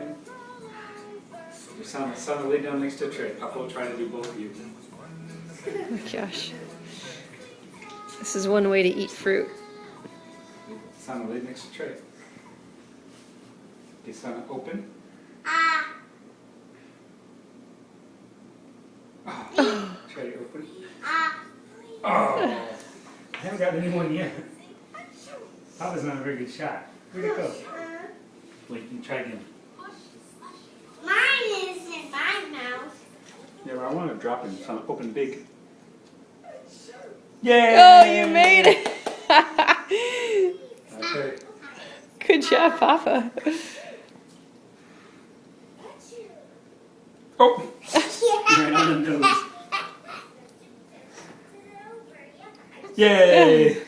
open. You sound lay down next to a tray. Papa will try to do both of you. Oh my gosh. This is one way to eat fruit. Sana, lay next to tray. Okay, Sana, open. Oh. Tray open. Oh! I haven't got anyone yet. Papa's not a very good shot. Where'd it go? Wait, you can try again. Mine is in my mouth. Yeah, well, I want to drop him. Sana, open big. Yay! Oh, you made it! Okay. Good job, Papa. Oh! Right on the nose. Yay!